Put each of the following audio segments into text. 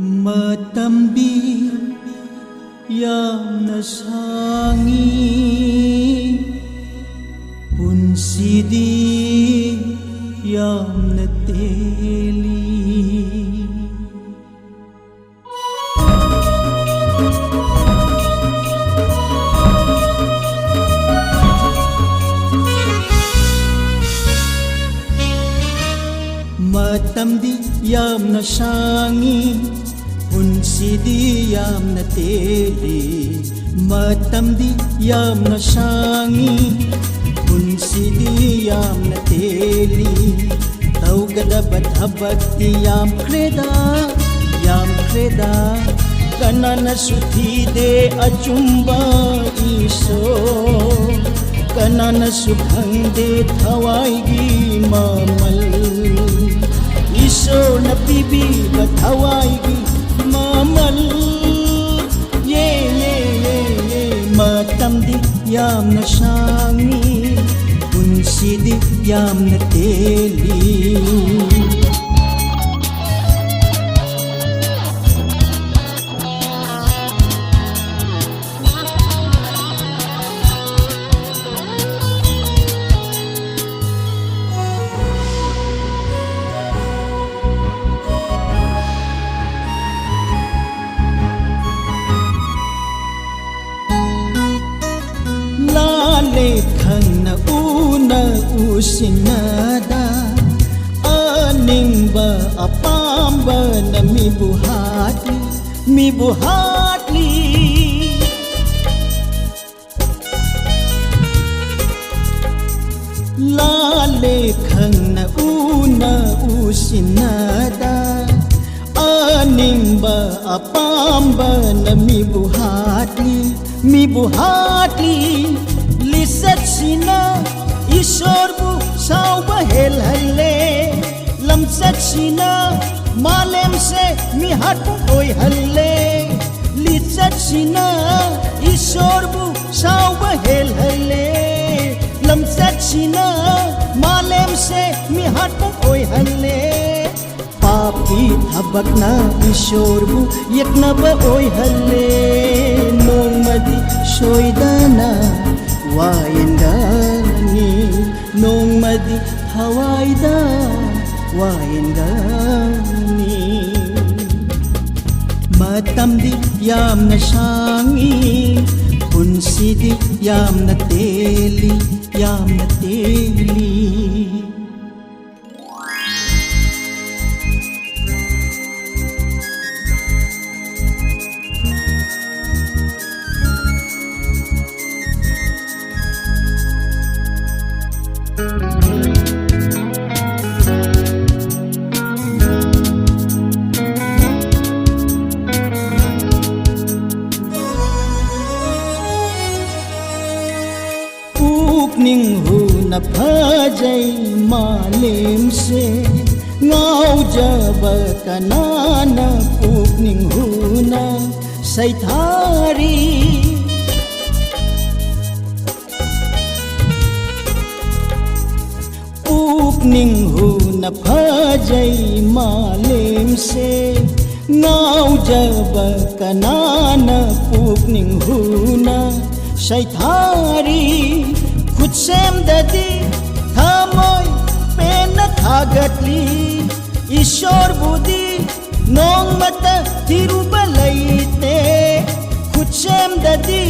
Matamdi yamna sangi punsidi yamna teli Matamdi yamna sangi punsidi yamna teli Matamdi yamna sangi punsidi yamna teli Taugada bathabakti yam kreda Kanana suthi de achumba iso Kanana sukhang de thawai gi mamal Iso na pibi bathawai gi mamal ye Matamdi yamna sangi punsidi yamna teli Khangna una usinada aningba apamba na mibuhatli Lale khangna una usinada aningba apamba na mibuhatli Lisat sina isorbu sauba helhalle lamsat sina malem se mihat oi halle Lisat sina isorbu sauba helhalle lamsat sina malem se mihat oi halle Papi thabakna isorbu yaknaba oi halle nongmadi soidana Wayangani nongmadi hawaida wayangani Matamdi yamna sangi punsidi yamna teli Ning hu na phajai malem se ngau jaba kanana ning hu na saithari ning hu na phajai malem se ngau jaba kanana ning hu na saithari Khud sem dadi thamoi pena thagatli Ishor budi nongmata thirubalaite Khud sem dadi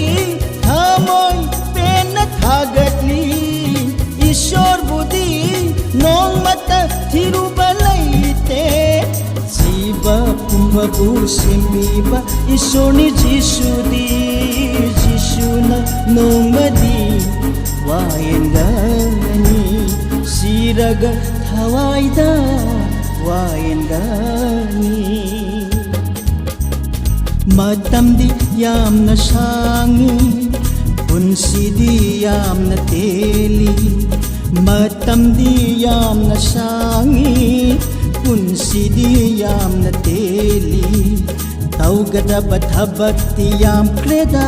thamoi pena thagatli Ishor budi nongmata thirubalaite Jiba pumabu semiba Ishoni Jishuna nongmadi Wayangani siraga thawaida wayangani Matamdi yamna sangi punsidi yamna teli Matamdi yamna sangi punsidi yamna teli Taugada bathabakti yam kreda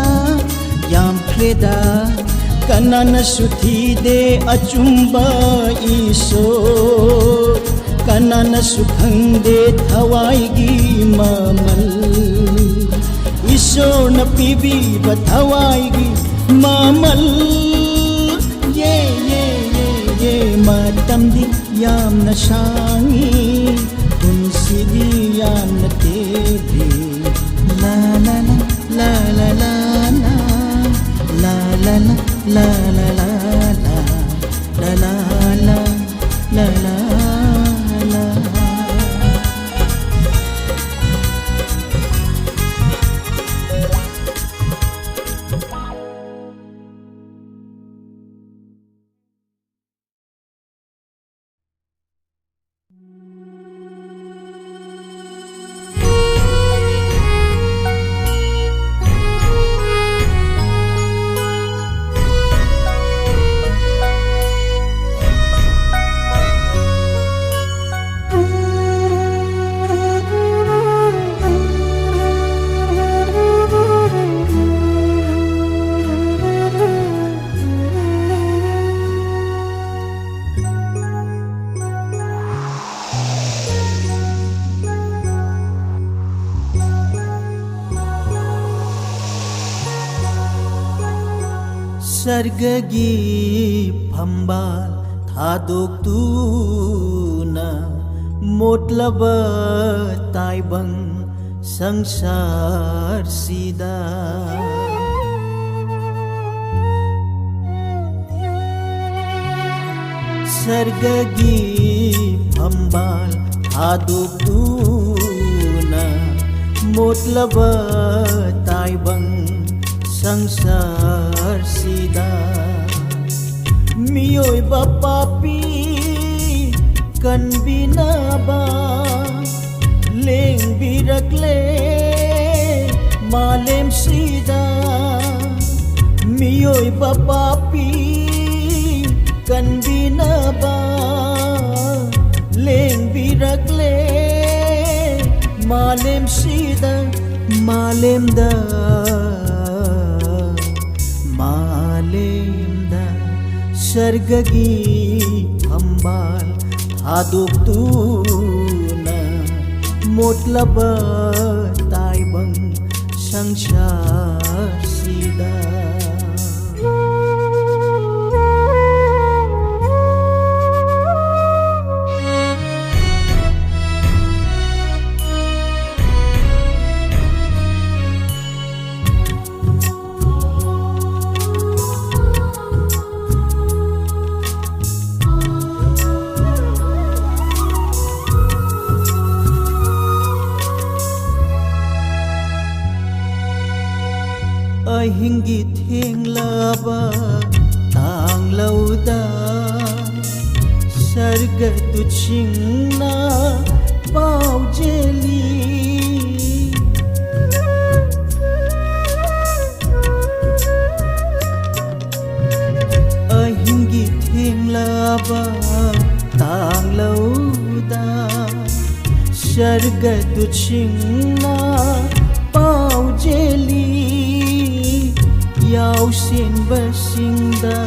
Kanana suthi de achumba iso ꯀꯅꯥꯅꯁꯨ ꯈꯪꯗꯦ ꯊꯋꯥꯏꯒꯤ ꯃꯃꯜ ꯏꯁꯣꯔꯅ ꯄꯤꯕꯤꯕ ꯊꯋꯥꯏꯒꯤ ꯃꯃꯜ ꯌꯦ ꯌꯦ ꯌꯦ ꯌꯦ ꯃꯇꯝꯗꯤ ꯌꯥꯝꯅ ꯁꯥꯡꯉꯤ ꯄꯨꯟꯁꯤꯗꯤ ꯌꯥꯝꯅ ꯇꯦꯜꯂꯤ ला la la la la la la la la la la la la la la la la la sargagi phambal thadoktuna motlaba taibang sangsar sida sargagi phambal thadoktuna motlaba taibang sangsar sida miyoiba papi kan binaba leng birakle malem sida miyoiba papi kan binaba leng birakle malem sida malem da malemda sargagi phambal thadoktuna motlaba taibang sangsar sida hingi thenglaba tanglauda sarga tuchingna paujeli hingi thenglaba tanglauda sarga tuchingna paujeli yaw sin basingda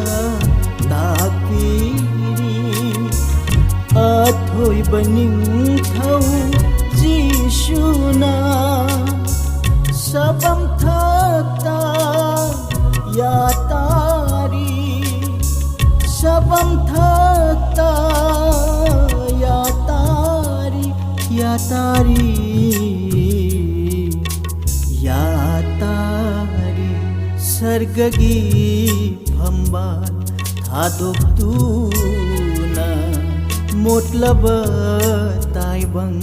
takpiri athoi baning thau jishuna sabam thakta ya tari sabam thakta ya tari ya tari ya tari sargagi phambal thadoktuna motlaba taibang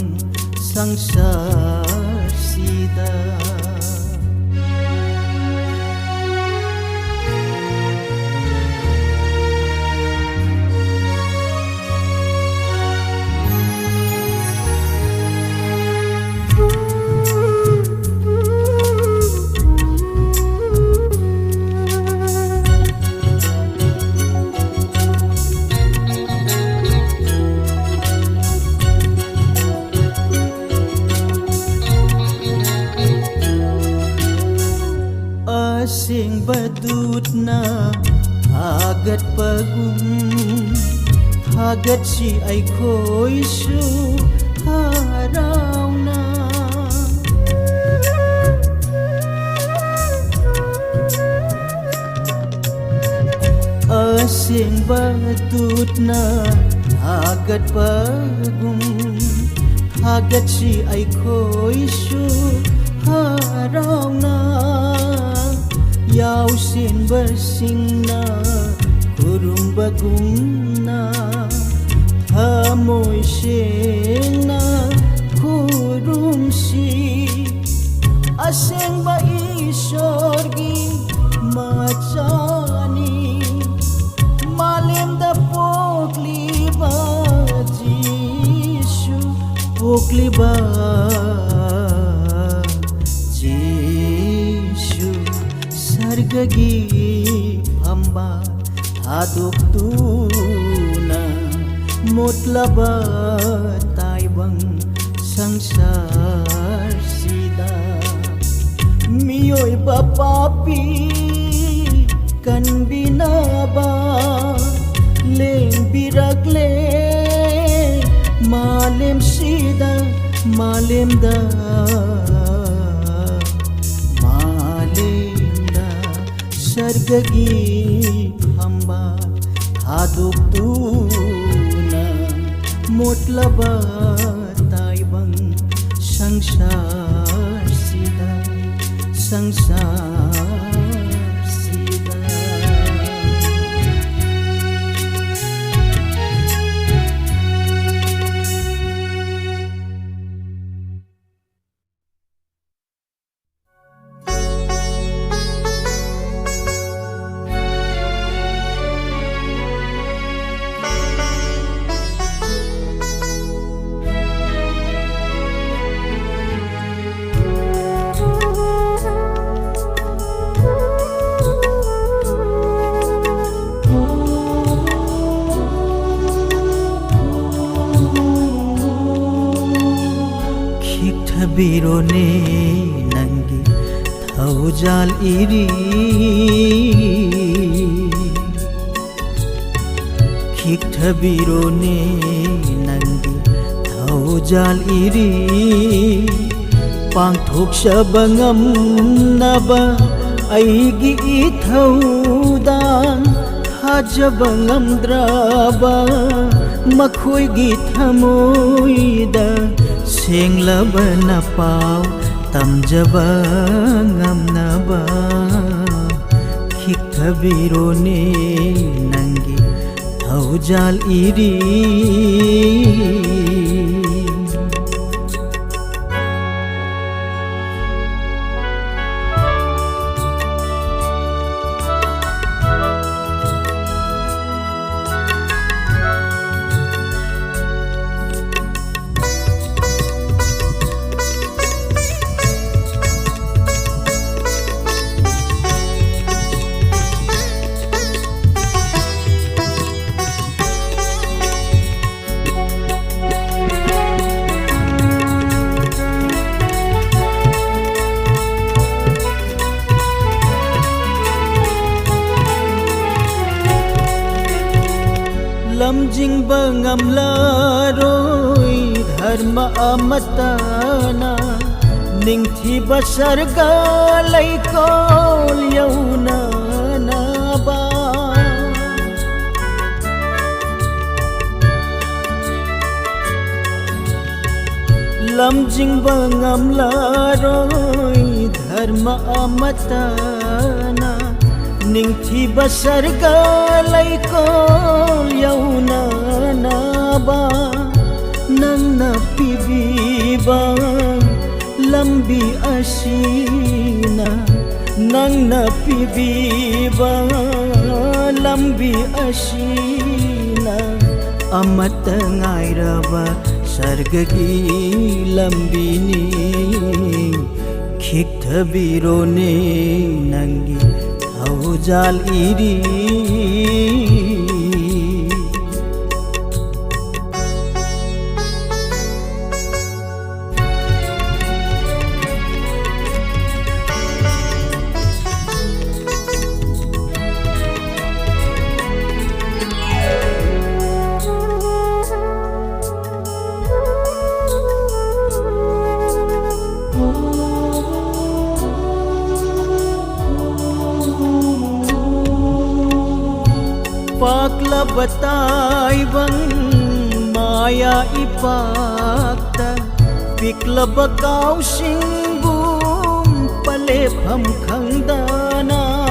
sangsar sida sing badut na agat pagum Hagatsi aikoisu harauna Asing batutna hagat pagum Hagatsi aikoisu harauna Yausin bersingna kurung bagumna Hamoy sena kurumsi Asing ba isorgi macani Malim da pokli ba Jishu Pokli ba Jishu Sargagi hamba Haduk tuna Mutlaba taibang sangsar sida Miyoy bapapi kan binaba Leng biragle Malim sida Malim da Malim da Sargagi hamba Haduk tuna Mutlaba taibang sangsar sida Sangsar sida Birone nangi thaujal iri Khikta birone nangi thaujal iri Pangthok sabangam naba aigi ithaudan Hajabangam draba makhoi gi thamoida Senglaba na pau tamjaba ngamnaba Khikta birone nangi thaujal iri Lamjing bangamlaroi dharma amatana Ningthi basarga laikol yauna naba Lamjing bangamlaroi dharma amatana Ningthi basarga laikol yauna naba Nangna pibiba lambi asina Nangna pibiba lambi asina Amata ngairaba sargagi lambini Khikta birone nangi thaujal iri Paklaba taibang maya ipakta Piklaba kausingbum palepham khangdana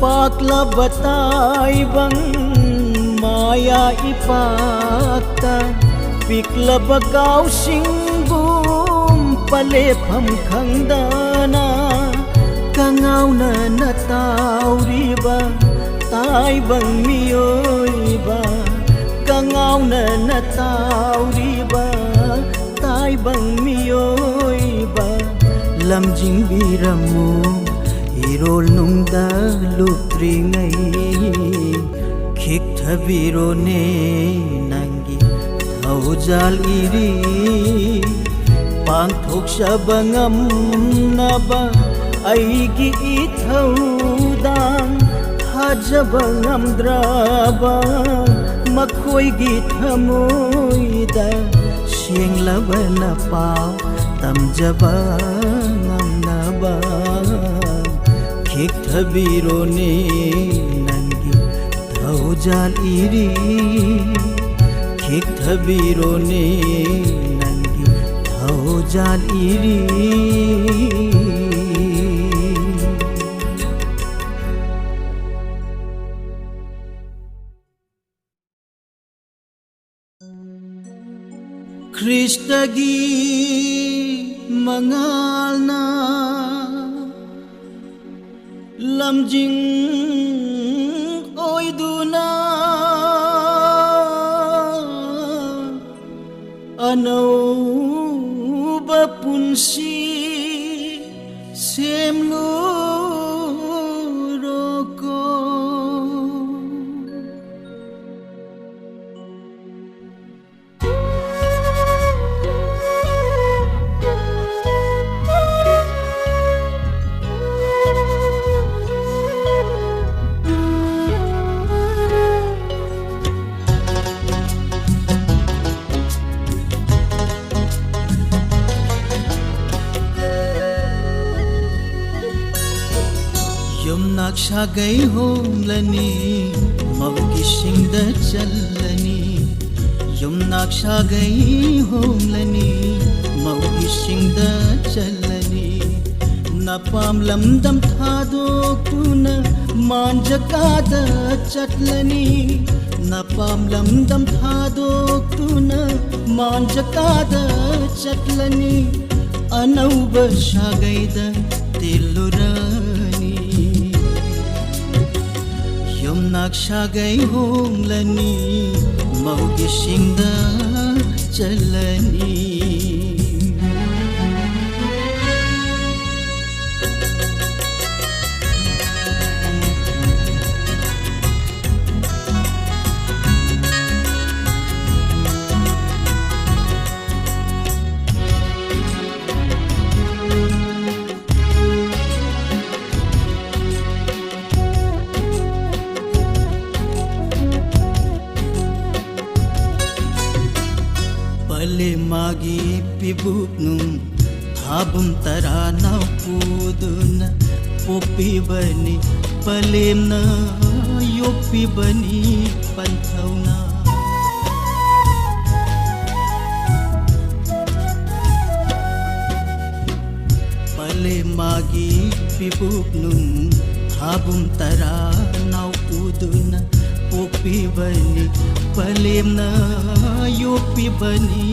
Paklaba taibang maya ipakta Piklaba kausingbum palepham khangdana Kangaw na natauriba taibang miyoiba Kangaw na natauriba taibang miyoiba Lamjing biramu irol nung dalutri ngay Khik thabiro ne nangi thaujal iri Pangthok siya bangam na ba aigi ithaudang Hajabang amdraba makhoy githamoida Siyeng laban na pao tamjabang amnaba Khik thabiro ne nangi thaujal iri Khik thabiro ne nangi thaujal iri Kristagi mangal na lamjing oiduna anauba punsi semluroko Naksagay honglani mawgisingda chalani Yum naksagay honglani mawgisingda chalani Napamlamdam thadok tuna manjakada chatlani Napamlamdam thadok tuna manjakada chatlani Anauba shagayda tilurani Naksagay honglani mawgisingda chalani Magi pibuknum thabum tarana puduna popi bani palemna yopi bani panthauna pale magi pibuknum thabum tarana puduna popi bani palemna yopi bani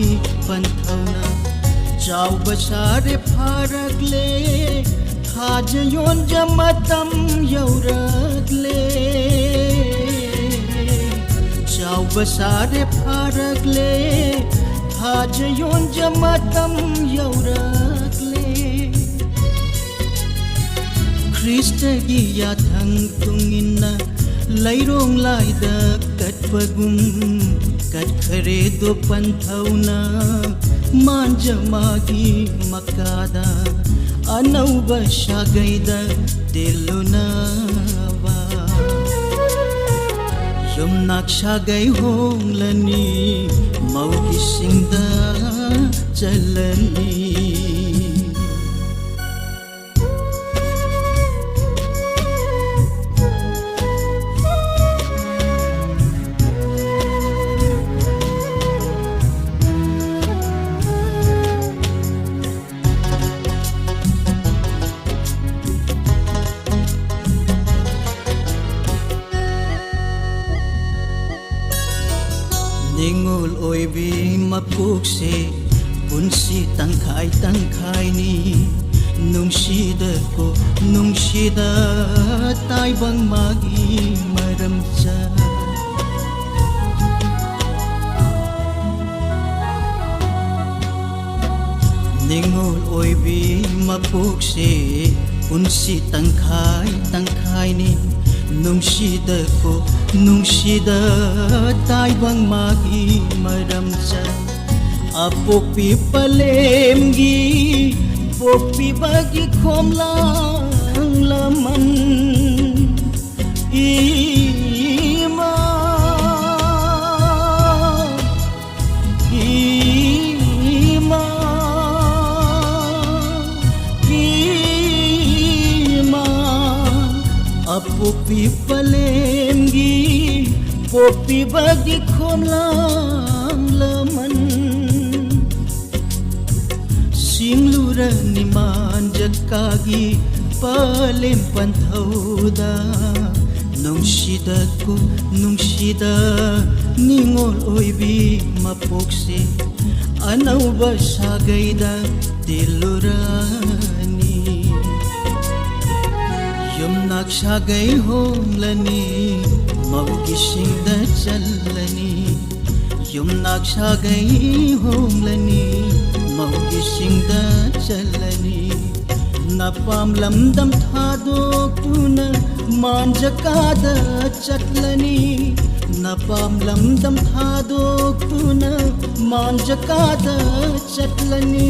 panthauna Jau basare pharakle thajayon jamatam yaurakle Jau basare pharakle thajayon jamatam yaurakle Krista gi yathang tungina lairong laida katpagum katkhare do panthauna manjamagi makada anauba shagayda delunava yum nakshagay honglani mawgisingda chalani Ningol oibi mapukse punsi tangkai ni nungsida ko nungsida tay bang magi maramcha Ningol oibi mapukse punsi tangkai ni nungsida ko nungsida tay bang magi maramcha Apopi palemgi popi bagi khomlang laman ima ima ima Apopi palemgi popi bagi khomlang laman Singlura ni manjakagi palem panthauda nungsida ko nungsida ningol oibi mapokse anauba sagaida tilurani yumnak sagai homlani maugisingda chalani yumnak sagai homlani Maugisingda chalani Napam lamdam thadok tuna manjakada chatlani Napam lamdam thadok tuna manjakada chatlani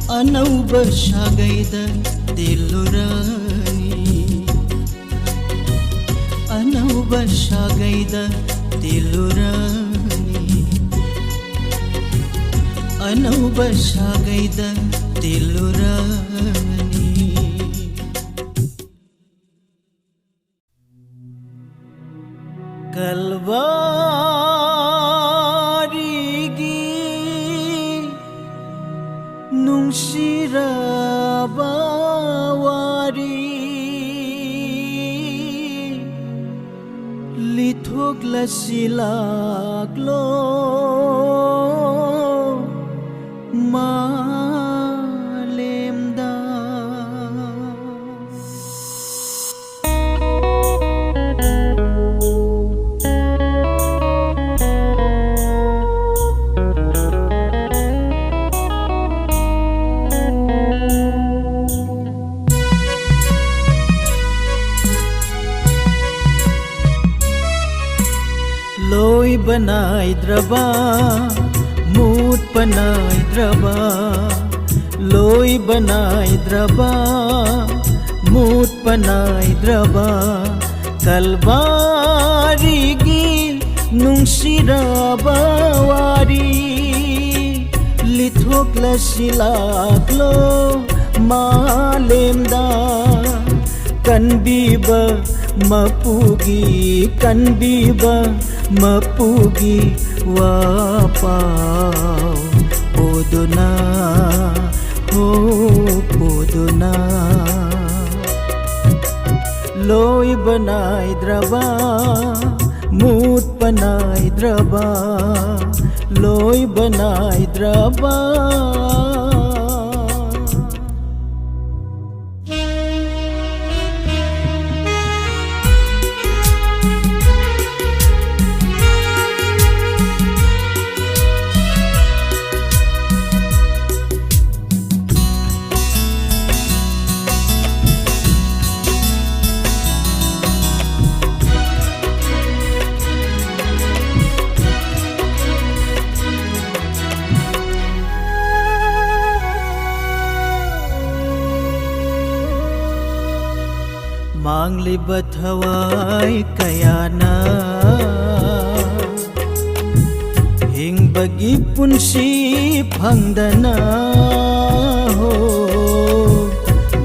Anauba shagaida tilurani Anauba shagaida tilurani Anauba shagaida tilurani Kalvarigi nungsirabawari lithok lasilaklo malemda Loi banai draba Mood panai draba Loi banai draba Mood panai draba Kalvarigi nungsirabawari Lithok lasilaklo malemda Kanbiba mapugi kanbiba mapugi wapau podona ho podona loi banai draba mood panai draba loi banai draba Manglibat hawai kayana Hing bagi pun si pangdana ho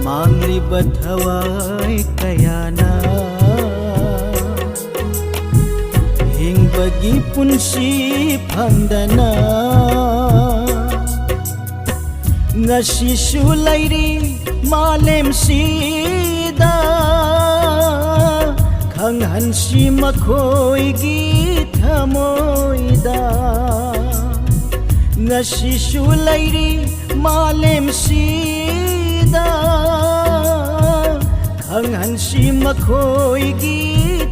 Manglibat hawai kayana Hing bagi pun si pangdana Ngasi sulairi malem sida Khanghan si makhoi gi thamoida Ngashisu lairi malemsida Khanghansi makhoigi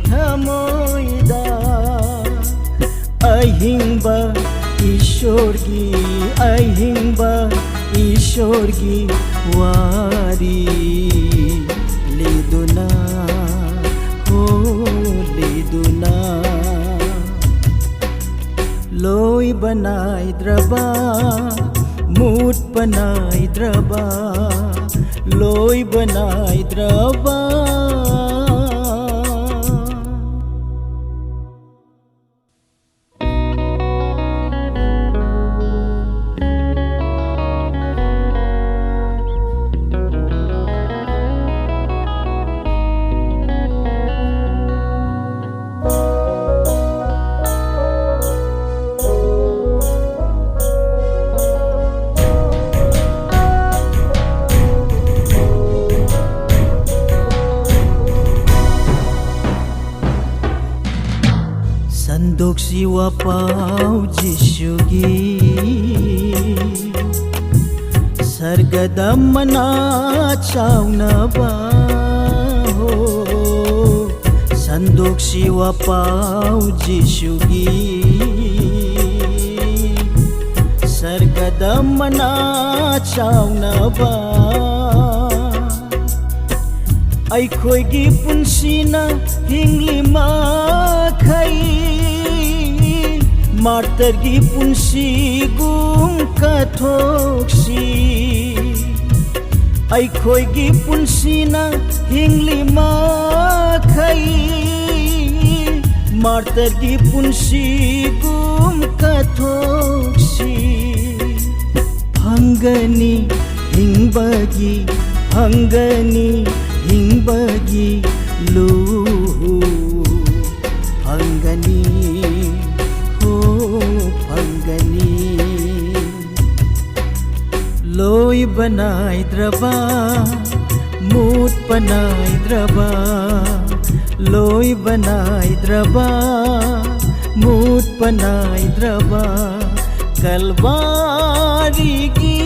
thamoida Ahingba Ishorgi wari liduna ho liduna Loi banai draba mood banai draba Loi banai draba Sandok siwa pau Jisugi Sargadamana chauna ba Sandok siwa pau Jisugi Sargadamana chauna ba Aikhoigi punsina hinglima khai Martargi punsi gum kathoksi Aikhoigi punsina hinglima khai Martargi punsi gum kathoksi Hangani hingbagi lu Hangani Loi banai draba mood banai draba Loi banai draba mood banai draba Kalvari gi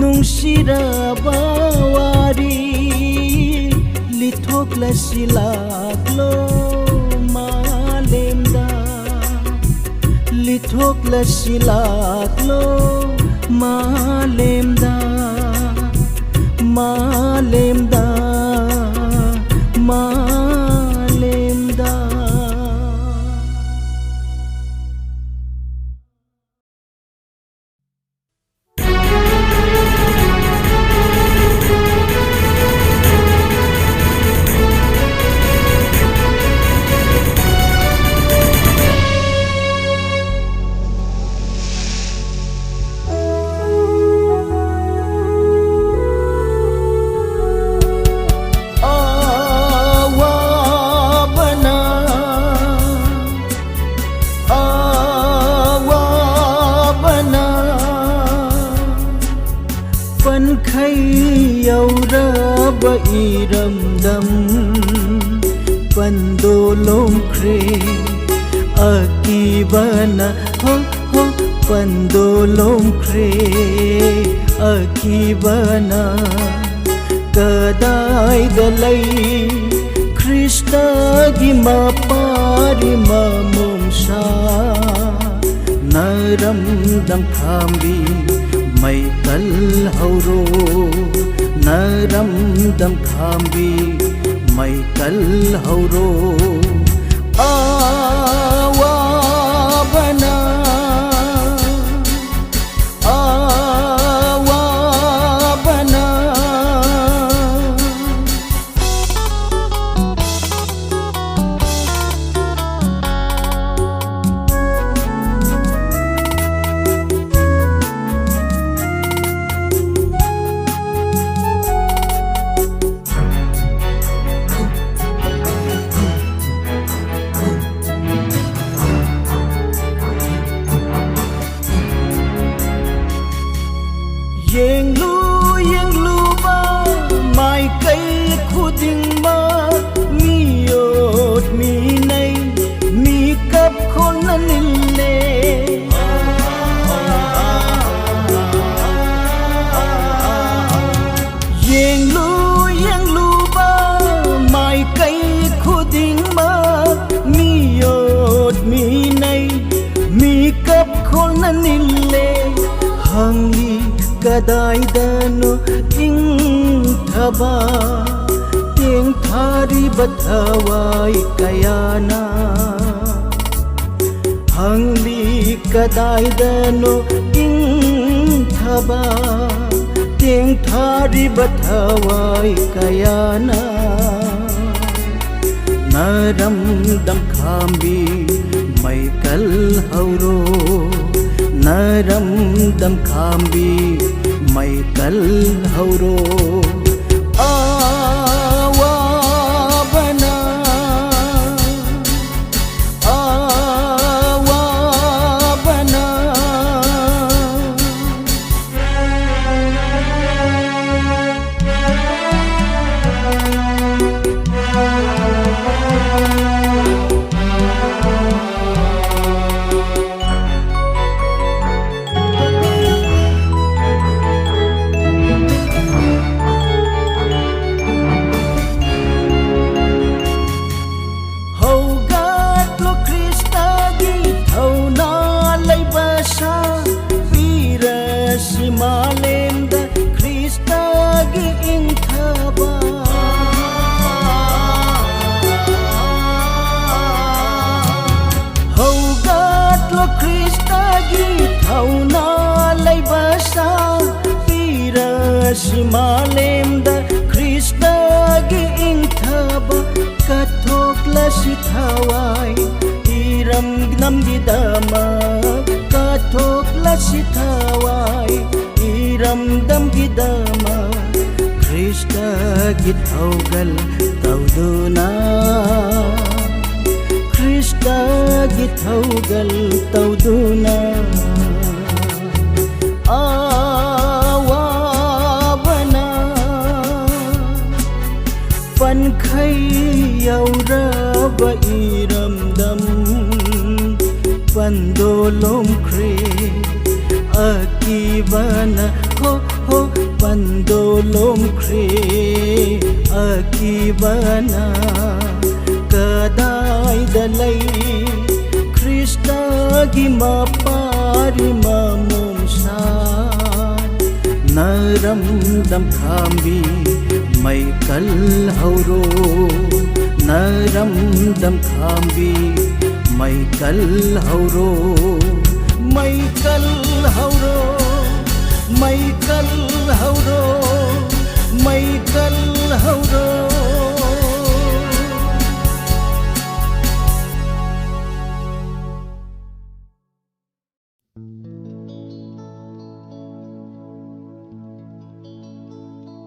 nungsiraba wari Lithok lasilaklo malemda Lithok lasilaklo malemda Yauraba iramdam pandolom kre akibana ho pandolom kre akibana kadai dalai Krishna gi mapari mamumsa naram dam khambi mai kal hauro naram dam khambi mai kal hauro awabana yeng lu ba mai kai khuding ma mi yot mi nay mi kap khol na nille hangi kadai dano ing thaba teng thari bathawai kayana hangli kadai dano ing thaba teng thari bathawai kayana naram dam khambi mai kal hauro naram dam khambi mai kal hauro awa bana Shimalem da Krista gi ing thaba kathok la sithawai iram gnam gidama kathok la sithawai iram dam gidama Krista gi thaugal tauduna Krista gi thaugal tauduna pan khai yau ra ba iram dam pando lom kre akibana ho ho pando lom kre akibana kadai dalai Krista gi mapari mamum sa naram dam khambi mai kal hauro naram dam khambi mai kal hauro mai kal hauro mai kal hauro mai kal hauro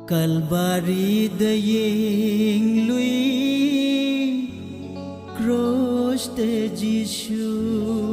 Kalbari de yeng lui cross de Jesus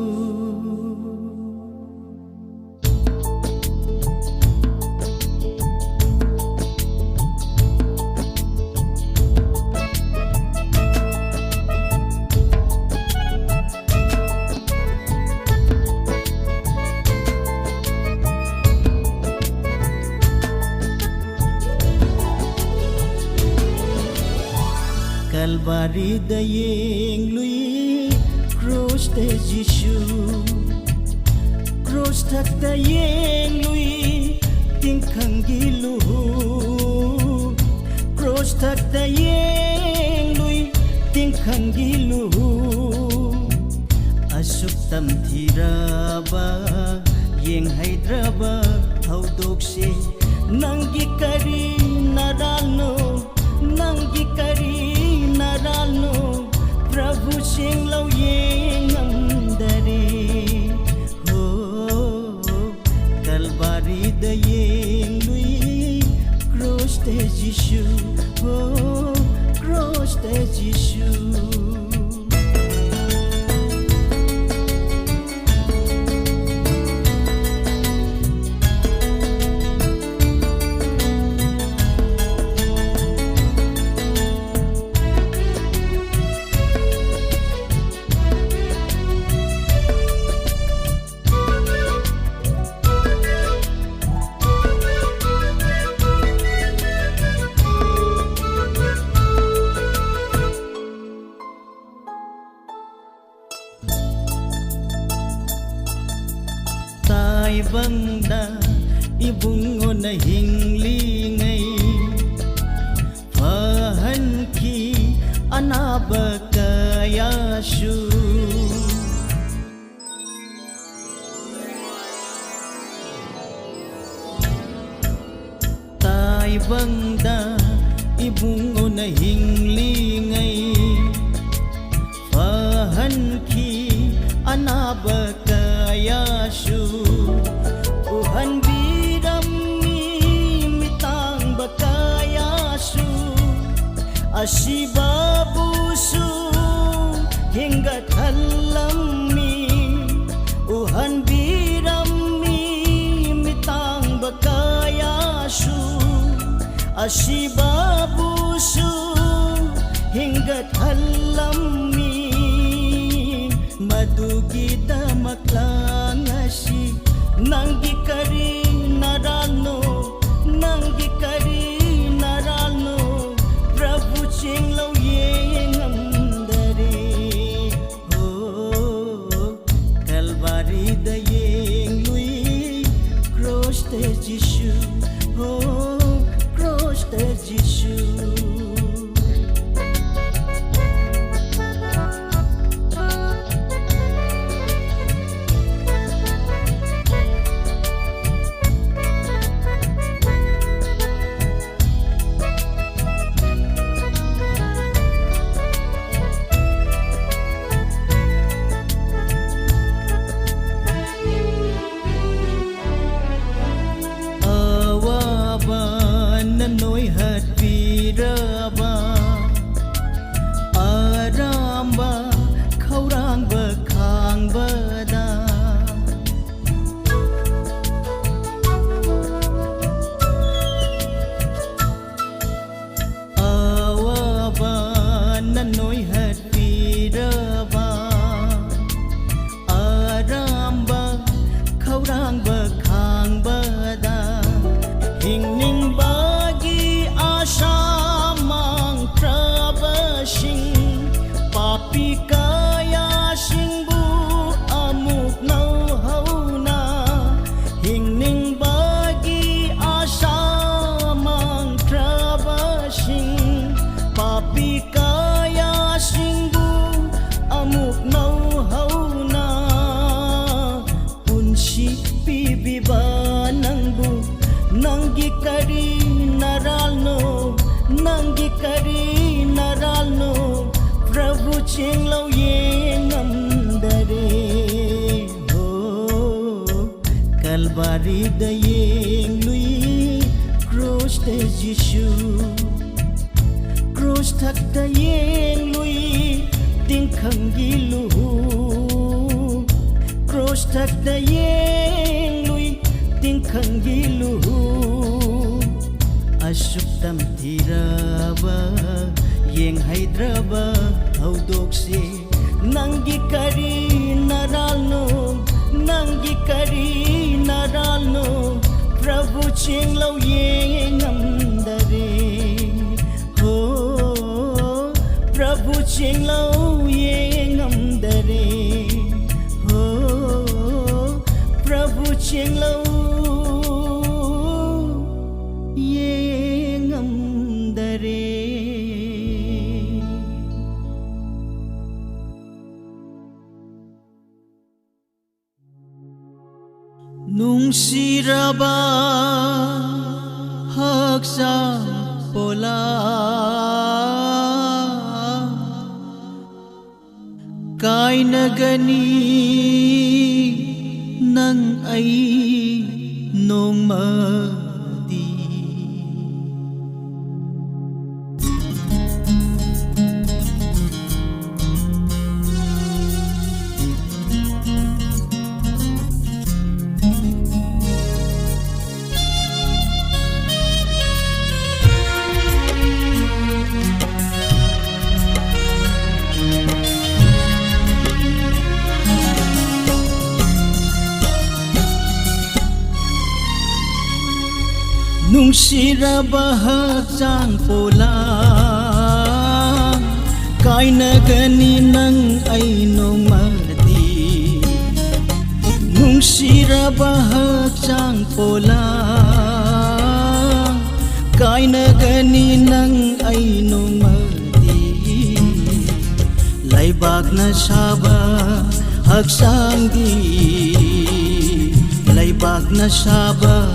Kalbari da yeng lui cross de Jesus cross tak da yeng lui ting khangi lu cross tak da yeng lui ting khangi lu asuk tam thiraba yeng haidraba haudok se nangi kari naralno nangi kari naralno Prabhu sing lau yeng amdare ho Kalbari da yeng lui cross de Jesus ho cross de Jesus bangda ibungo na hinglingay fahanki anaba kayashu tay bangda ibungo na hinglingay fahanki anaba kayashu uhan birami mitang bakayashu asibabusu hingga halami uhan birami mitang bakayashu asibabusu hingga halami madugita maklangasi nanggi kari narano nanggi kari narano Prabhu chinglaw yengamdare oh Kalvari da yenglui cross te Jishu oh cross te Jishu Nanoy hat viraba aramba khaurang ba khang ba da awaba nanoy hat viraba aramba khaurang ba khang ba da hingning ba Samang trabashing papi kaya singbu amuk nau hauna hingning bagi asamang trabashing papi kaya singbu amuk nau hauna punsi pibibanangbu nanggi kari naralno nanggi kari naralno Prabhu chinglaw yengamdare oh Kalvari da yenglui cross te Jishu cross thak da yenglui tingkhangilu cross thak da yenglui tingkhangilu asuktam tiraba yeng haidraba haudokse nanggi kari naralno nanggi kari naralno Prabhu chinglaw yengamdare ho Prabhu chinglaw yengamdare ho Prabhu chinglaw nung siraba haksang pola kay nagani nang ay nung madi nung siraba haksang pola kay nagani nang ay nung madi nung sira hagcang pola kaina gani nang ay numadi laibag na saba hagsang di laibag na saba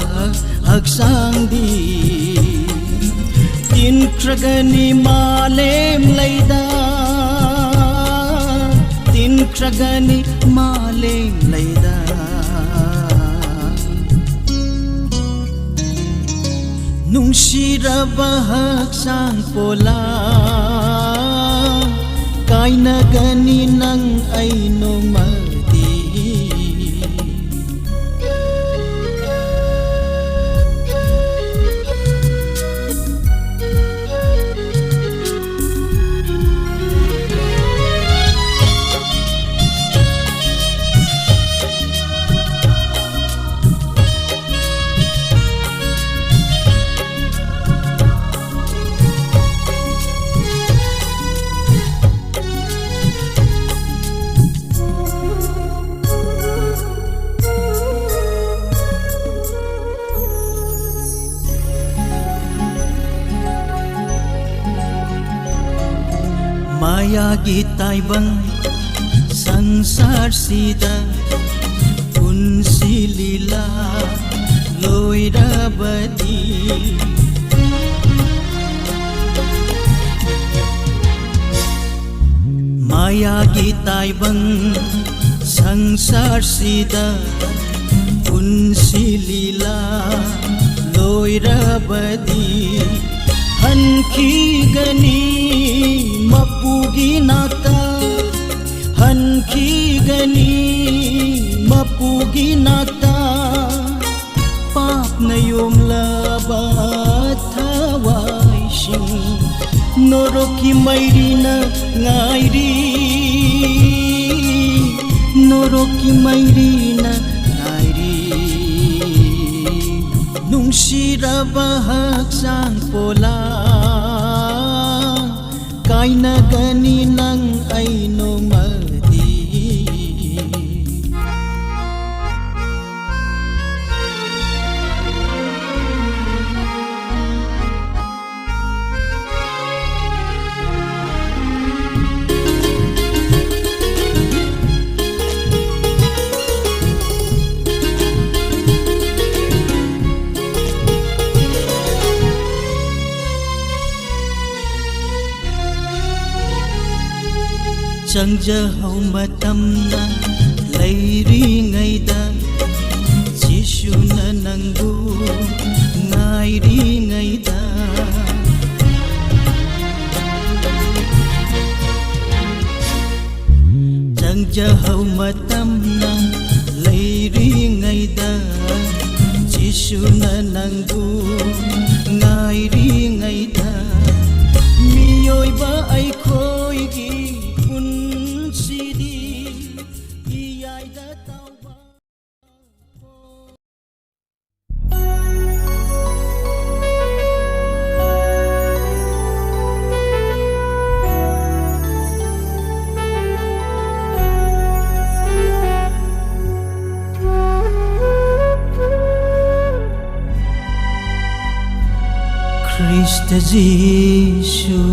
hagsang di tinkragani malem layda tinkragani malem layda nungsiraba hagsang pola kaina gani nang ay numadi Mayagi taibang sangsar sida unsilila loirabadi Mayagi taibang sangsar sida unsilila loirabadi hanki gani mapugi nata hanki gani mapugi nata pap na yom labat hawai sing noroki mairi na ngairi noroki mairi na ngairi nungsiraba hagsang pola kaina gani nang ay numadi Changja hau matam na lairi ngaida Jishu na nanggu ngairi ngaida Changja hau matam na lairi ngaida Jishu na nanggu ngairi ngaida Miyoy ba ay koy gi Krista Jishu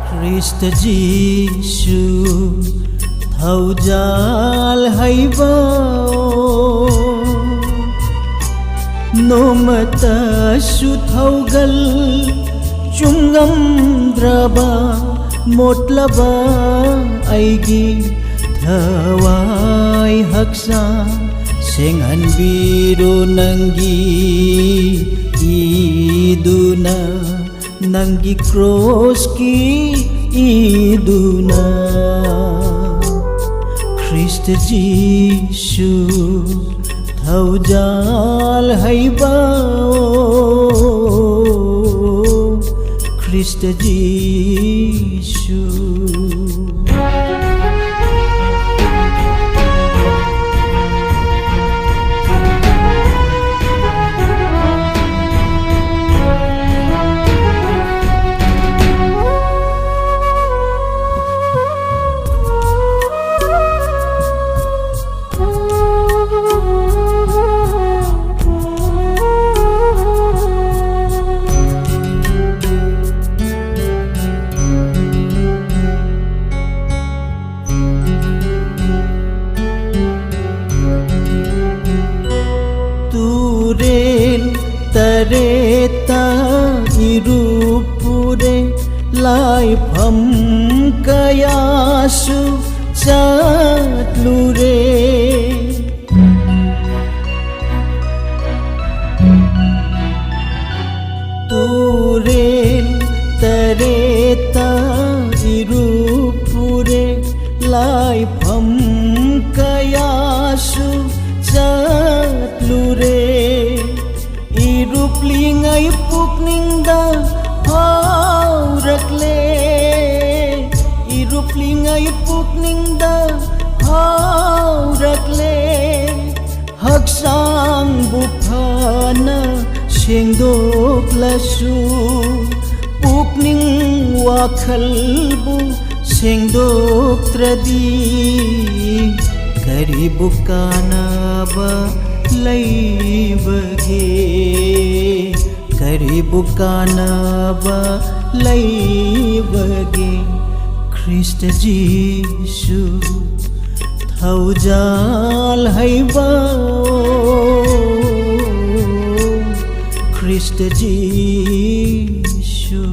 Krista Jishu thaujal haibao nomata su thaugal chungam draba motlaba aigi thawai haksa Sengan biru nanggi iduna nanggi cross ki iduna Krista Jishu thaujal haibao Krista Jishu ꯇꯔꯦꯠꯇ ꯏꯔꯨꯄꯨꯔꯦ ꯂꯥꯏꯐꯝ ꯀꯌꯥꯁꯨ ꯆꯠꯂꯨꯔꯦ ꯇꯨꯔꯦꯜ ꯇꯔꯦꯠꯇ ꯏꯔꯨꯄꯨꯔꯦ ꯂꯥꯏꯐꯝ ꯀꯌꯥꯁꯨ ꯆꯠꯂꯨꯔꯦ ꯏꯔꯨꯞꯂꯤꯉꯩ ꯄꯨꯛꯅꯤꯡꯗ ꯐꯥꯎꯔꯛꯂꯦ ꯏꯔꯨꯞꯂꯤꯉꯩ ꯄꯨꯛꯅꯤꯡꯗ ꯐꯥꯎꯔꯛꯂꯦ ꯍꯛꯆꯥꯡꯕꯨ ꯐꯅ ꯁꯦꯡꯗꯣꯛꯂꯁꯨ ꯄꯨꯛꯅꯤꯡ ꯋꯥꯈꯜꯕꯨ ꯁꯦꯡꯗꯣꯛꯇ꯭ꯔꯗꯤ ꯀꯔꯤꯕꯨ ꯀꯥꯟꯅꯕ ꯂꯩꯕꯒꯦ ꯀꯔꯤꯕꯨ ꯀꯥꯟꯅꯕ ꯂꯩꯕगे ख्रिस्ट जीशु थौजाल हैबा ख्रिस्ट जीशु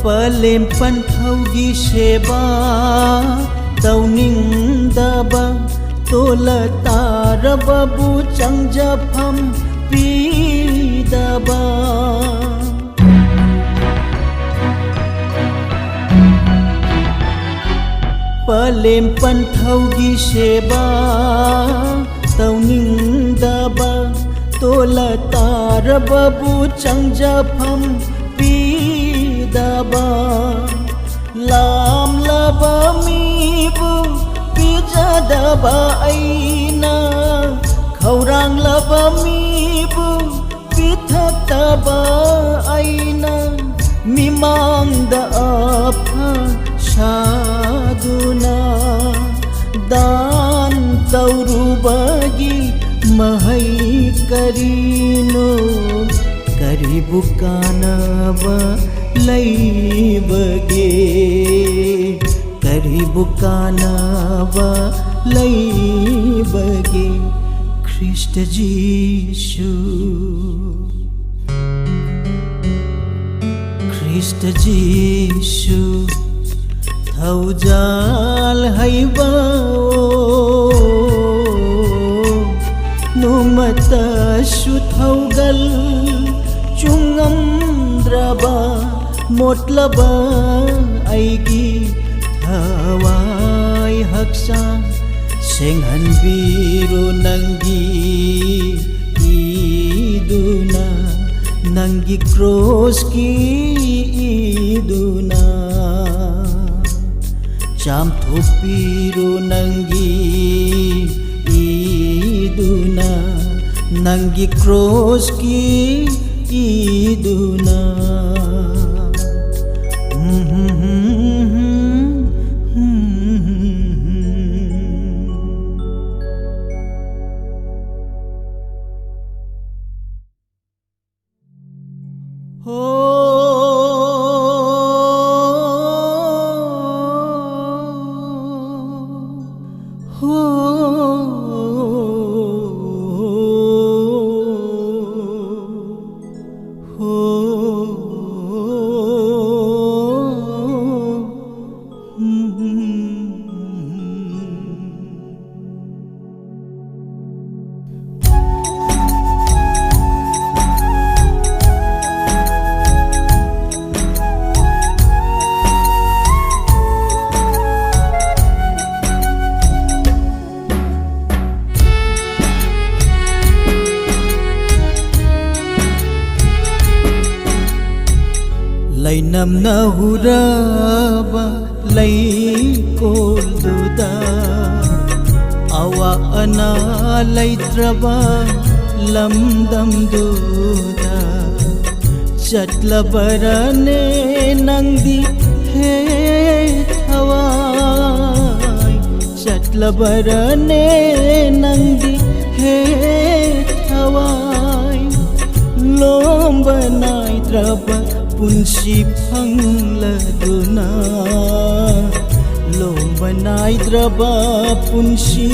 पलेम पन्थौगी सेवा तौनिंगदबा तोला तारबबु चंगजफम पीदबा पलेम पन्थौगी सेवा तौनिंगदबा तोला तारबबु चंगजफम दबा लाम लबा मीबु पिजदबा ऐना खौरांग लबा मीबु पिथतबा ऐना मिमांग दा अफा शादुना दान तौरुबगी महै करीनो करीबु कानबा लैबगे करीबु कानबा लैबगे ख्रिस्ट जीशु ख्रिस्ट जीशु थौजाल हैबा नुमतसु थौगल चुंगमद्रबा मोटलबा ऐगी थवाई हक्सां सेंहनबिरु नंगी ईदुना नंगी क्रॉस की ईदुना चामथोपिरु नंगी ईदुना नंगी क्रॉस की ईदुना लैनम नहुरबा लैकोलदुदा अवा अना लैत्रबा lamdamduda chatlabarane nangdi he thawai chatlabarane nangdi he thawai lomba naidraba punsi phangladuna lomba naidraba punsi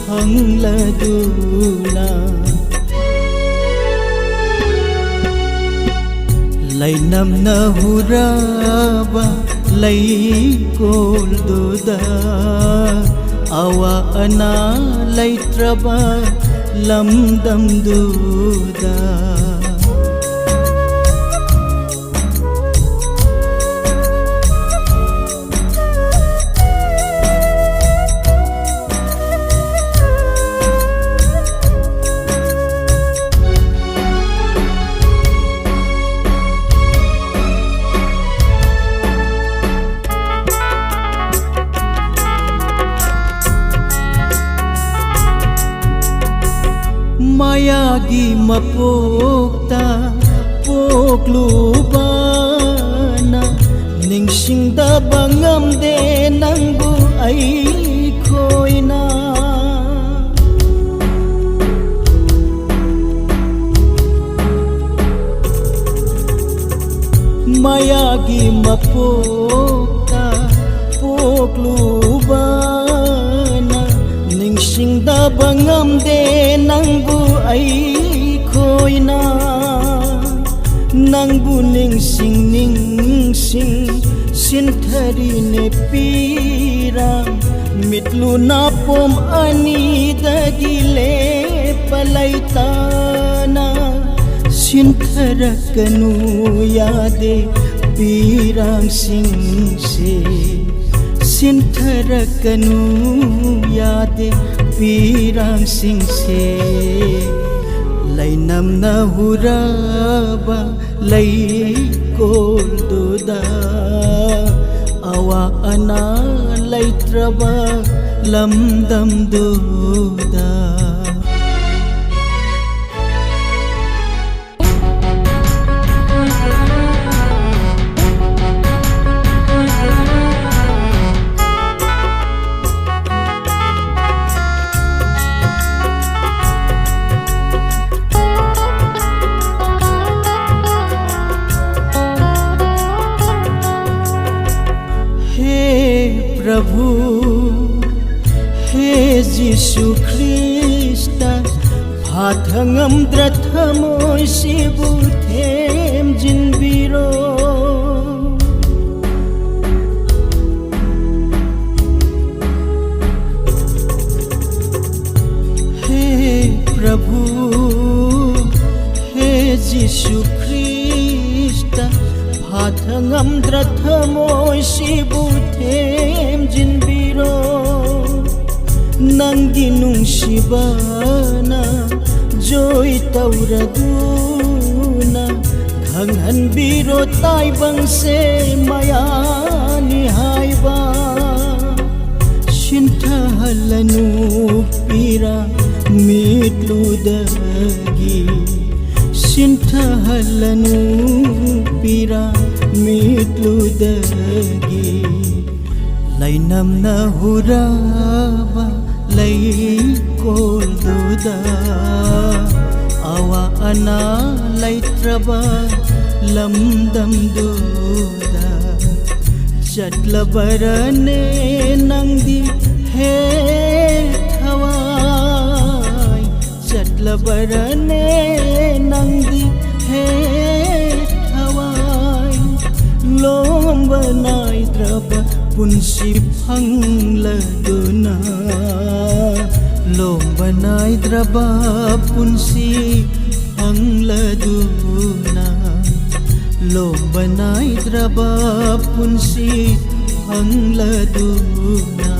phangladuna lainam na huraba laikol duda awa ana laitraba lamdam duda mayagi mapokta poklubana ningsingda bangamde nangbu ay khoina mayagi mapokta poklubana ningsingda bangamde nangbu ay khoina nangbu ningsing sinthari ne pira mitlu na pom ani dagile palaitana sinthrakanu yade pirang singse sinthrakanu yade pirang singse lainam na huraba laikol duda awa ana laitraba lamdam duda Prabhu hey Jishu ख्रीष्टा भाथंगम द्रथमोय सिबु them जिनबिरो hey Prabhu hey Jishu ख्रीष्टा भाथंगम द्रथमोय सिबु them जिनबिरो नंगी नुंसिबाना जोय तौरदुना खंगहनबिरो ताइबंगसे मायानि हाइबा सिन्थाहलनु पीरा मिटलुदगी सिन्थाहलनु पीरा मिटलुदगी lainam na huraba laikol duda awa ana laitraba lamdam duda chatlabarane nangdi he thawai chatlabarane nangdi he thawai lomba naidraba punsi phangladuna lomba naidraba punsi phangladuna lomba naidraba punsi phangladuna